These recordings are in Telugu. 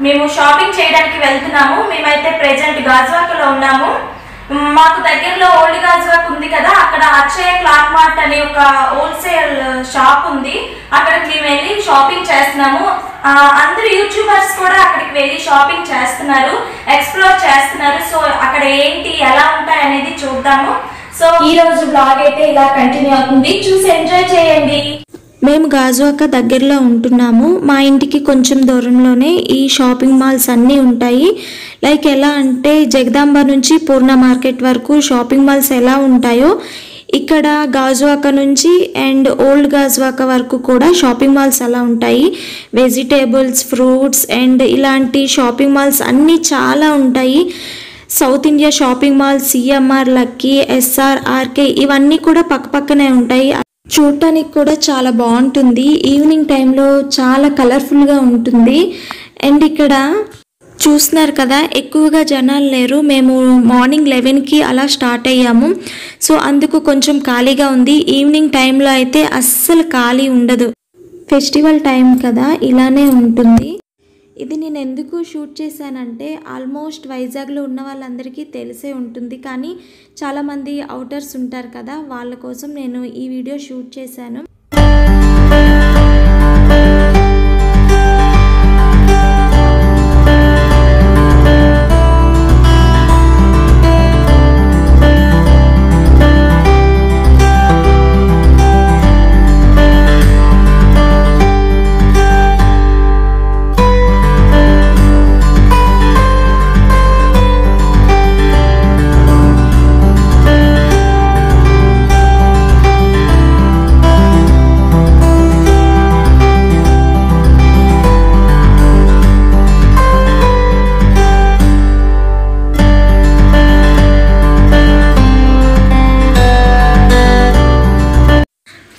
మేము షాపింగ్ చేయడానికి వెళ్తున్నాము. మేమైతే ప్రెజెంట్ గాజువాకలో ఉన్నాము. మాకు దగ్గరలో ఓల్డ్ గాజువాక ఉంది కదా, అక్కడ అక్షయ క్లాత్ మార్ట్ అనే ఒక హోల్సేల్ షాప్ ఉంది. అక్కడికి మేము వెళ్ళి షాపింగ్ చేస్తున్నాము. అందరు యూట్యూబర్స్ కూడా అక్కడికి వెళ్ళి షాపింగ్ చేస్తున్నారు, ఎక్స్ప్లోర్ చేస్తున్నారు. సో అక్కడ ఏంటి ఎలా ఉంటాయి అనేది చూద్దాము. సో ఈ రోజు బ్లాగ్ అయితే ఇలా కంటిన్యూ అవుతుంది, చూసి ఎంజాయ్ చేయండి. మేము గాజువాక దగ్గరలో ఉంటున్నాము. మా ఇంటికి కొంచెం దూరంలోనే ఈ షాపింగ్ మాల్స్ అన్నీ ఉంటాయి. లైక్ ఎలా అంటే జగదాంబ నుంచి పూర్ణ మార్కెట్ వరకు షాపింగ్ మాల్స్ ఎలా ఉంటాయో ఇక్కడ గాజువాక నుంచి అండ్ ఓల్డ్ గాజువాక వరకు కూడా షాపింగ్ మాల్స్ అలా ఉంటాయి. వెజిటేబుల్స్, ఫ్రూట్స్ అండ్ ఇలాంటి షాపింగ్ మాల్స్ అన్నీ చాలా ఉంటాయి. South India shopping mall, CMR, lucky, SR, RK ఇవన్నీ కూడా పక్కపక్కనే ఉంటాయి. చూడటానికి కూడా చాలా బాగుంటుంది. ఈవినింగ్ టైంలో చాలా కలర్ఫుల్గా ఉంటుంది. అండ్ ఇక్కడ చూస్తున్నారు కదా, ఎక్కువగా జనాలు లేరు. మేము మార్నింగ్ 11కి అలా స్టార్ట్ అయ్యాము. సో అందుకు కొంచెం ఖాళీగా ఉంది. ఈవినింగ్ టైంలో అయితే అస్సలు ఖాళీ ఉండదు. ఫెస్టివల్ టైం కదా, ఇలానే ఉంటుంది. ఇది నేను ఎందుకు షూట్ చేశానంటే ఆల్మోస్ట్ వైజాగ్లో ఉన్న వాళ్ళందరికీ తెలిసే ఉంటుంది, కానీ చాలామంది అవుటర్స్ ఉంటారు కదా, వాళ్ళ కోసం నేను ఈ వీడియో షూట్ చేశాను.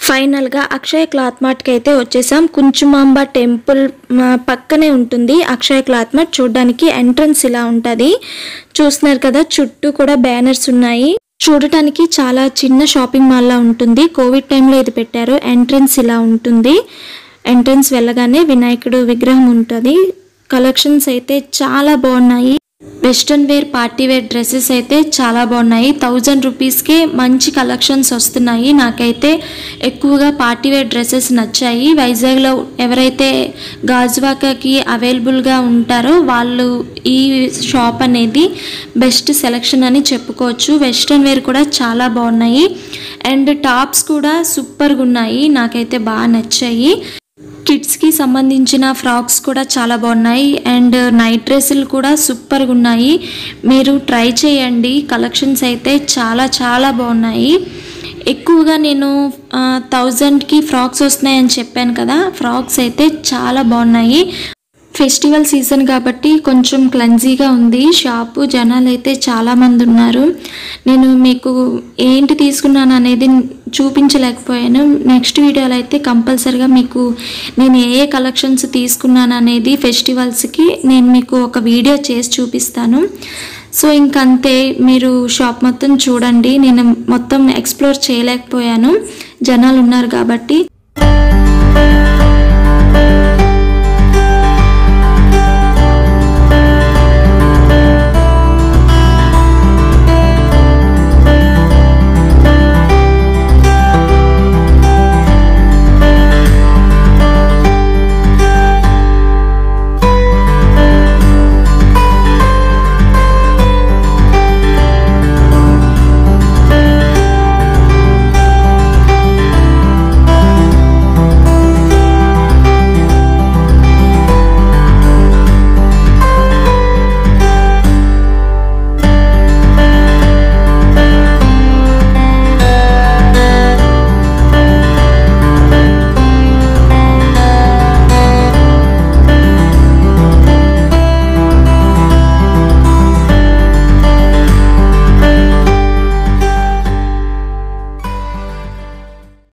ఫైనల్గా అక్షయ క్లాత్ మార్ట్కి అయితే వచ్చేసాం. కుంచుమాంబ టెంపుల్ పక్కనే ఉంటుంది అక్షయ క్లాత్ మార్ట్. చూడడానికి ఎంట్రన్స్ ఇలా ఉంటుంది. చూస్తున్నారు కదా, చుట్టూ కూడా బ్యానర్స్ ఉన్నాయి. చూడటానికి చాలా చిన్న షాపింగ్ మాల్లా ఉంటుంది. కోవిడ్ టైంలో ఇది పెట్టారు. ఎంట్రన్స్ ఇలా ఉంటుంది. ఎంట్రన్స్ వెళ్ళగానే వినాయకుడు విగ్రహం ఉంటుంది. కలెక్షన్స్ అయితే చాలా బాగున్నాయి. Western wear, party wear dresses అయితే చాలా బాగున్నాయి. 1000 రూపీస్కే మంచి కలెక్షన్స్ వస్తున్నాయి. నాకైతే ఎక్కువగా పార్టీ వేర్ డ్రెస్సెస్ నచ్చాయి. వైజాగ్లో ఎవరైతే గాజువాకకి అవైలబుల్గా ఉంటారో వాళ్ళు ఈ షాప్ అనేది బెస్ట్ సెలెక్షన్ అని చెప్పుకోవచ్చు. వెస్ట్రన్ వేర్ కూడా చాలా బాగున్నాయి అండ్ టాప్స్ కూడా సూపర్గా ఉన్నాయి. నాకైతే బాగా నచ్చాయి. కిడ్స్కి సంబంధించిన ఫ్రాక్స్ కూడా చాలా బాగున్నాయి అండ్ నైట్ డ్రెస్సులు కూడా సూపర్గా ఉన్నాయి. మీరు ట్రై చేయండి. కలెక్షన్స్ అయితే చాలా చాలా బాగున్నాయి. ఎక్కువగా నేను 1000కి ఫ్రాక్స్ వస్తున్నాయని చెప్పాను కదా, ఫ్రాక్స్ అయితే చాలా బాగున్నాయి. ఫెస్టివల్ సీజన్ కాబట్టి కొంచెం క్లన్జీగా ఉంది షాపు. జనాలు అయితే చాలామంది ఉన్నారు. నేను మీకు ఏంటి తీసుకున్నాను అనేది చూపించలేకపోయాను. నెక్స్ట్ వీడియోలో అయితే కంపల్సరిగా మీకు నేను ఏ కలెక్షన్స్ తీసుకున్నాను అనేది ఫెస్టివల్స్కి నేను మీకు ఒక వీడియో చేసి చూపిస్తాను. సో ఇంకంతే, మీరు షాప్ మొత్తం చూడండి. నేను మొత్తం ఎక్స్ప్లోర్ చేయలేకపోయాను, జనాలు ఉన్నారు కాబట్టి.